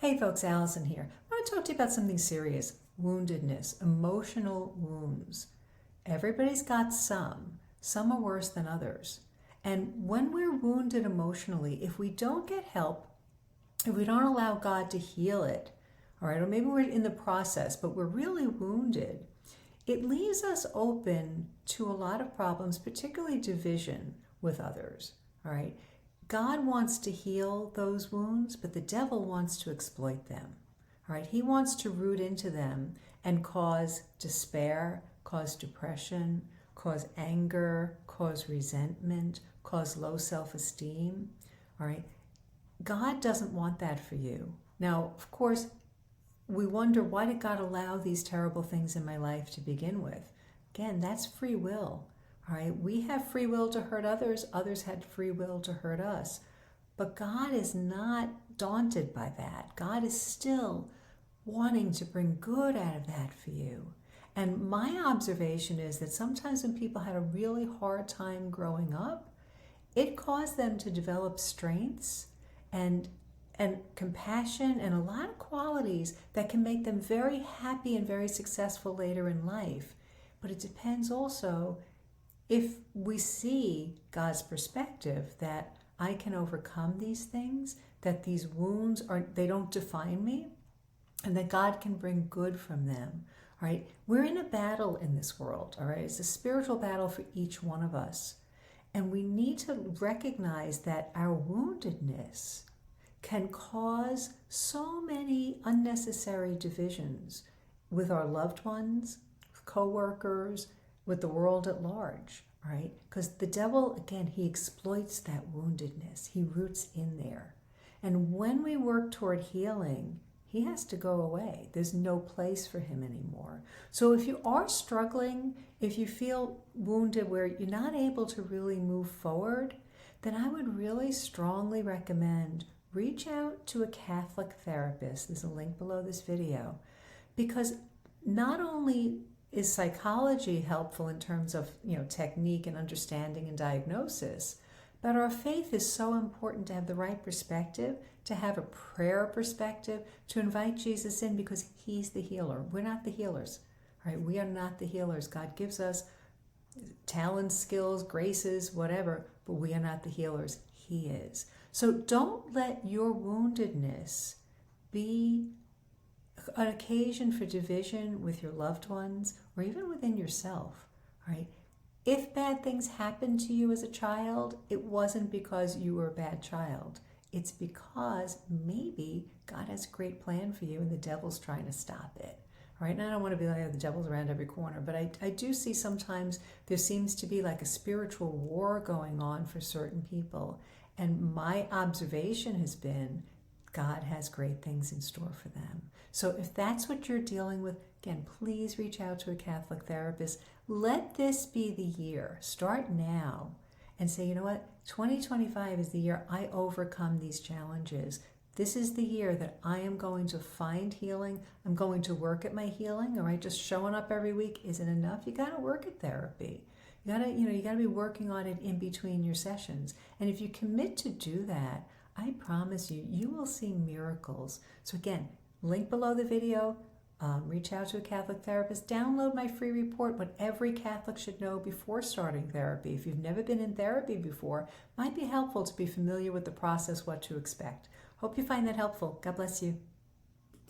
Hey folks, Allison here. I want to talk to you about something serious. Woundedness, emotional wounds. Everybody's got some. Some are worse than others. And when we're wounded emotionally, if we don't get help, if we don't allow God to heal it, all right, or maybe we're in the process, but we're really wounded, it leaves us open to a lot of problems, particularly division with others, all right? God wants to heal those wounds, but the devil wants to exploit them. All right, he wants to root into them and cause despair, cause depression, cause anger, cause resentment, cause low self-esteem. All right, God doesn't want that for you. Now, of course, we wonder, why did God allow these terrible things in my life to begin with? Again, that's free will. All right, we have free will to hurt others. Others had free will to hurt us. But God is not daunted by that. God is still wanting to bring good out of that for you. And my observation is that sometimes when people had a really hard time growing up, it caused them to develop strengths and compassion and a lot of qualities that can make them very happy and very successful later in life. But it depends also if we see God's perspective that I can overcome these things, that these wounds they don't define me, and that God can bring good from them. All right, we're in a battle in this world. All right, it's a spiritual battle for each one of us, and we need to recognize that our woundedness can cause so many unnecessary divisions with our loved ones, with coworkers, with the world at large, right? Because the devil, again, he exploits that woundedness. He roots in there. And when we work toward healing, he has to go away. There's no place for him anymore. So if you are struggling, if you feel wounded where you're not able to really move forward, then I would really strongly recommend reach out to a Catholic therapist. There's a link below this video. Because not only is psychology helpful in terms of, technique and understanding and diagnosis, but our faith is so important to have the right perspective, to have a prayer perspective, to invite Jesus in because he's the healer. We're not the healers, right? We are not the healers. God gives us talents, skills, graces, whatever, but we are not the healers. He is. So don't let your woundedness be an occasion for division with your loved ones or even within yourself, right? If bad things happened to you as a child, it wasn't because you were a bad child. It's because maybe God has a great plan for you and the devil's trying to stop it. All right, and I don't want to be like, the devil's around every corner, but I do see sometimes there seems to be like a spiritual war going on for certain people. And my observation has been God has great things in store for them. So if that's what you're dealing with, again, please reach out to a Catholic therapist. Let this be the year. Start now and say, you know what? 2025 is the year I overcome these challenges. This is the year that I am going to find healing. I'm going to work at my healing. All right, just showing up every week isn't enough. You got to work at therapy. You got to be working on it in between your sessions. And if you commit to do that, I promise you, you will see miracles. So again, link below the video, reach out to a Catholic therapist, download my free report, what every Catholic should know before starting therapy. If you've never been in therapy before, it might be helpful to be familiar with the process, what to expect. Hope you find that helpful. God bless you.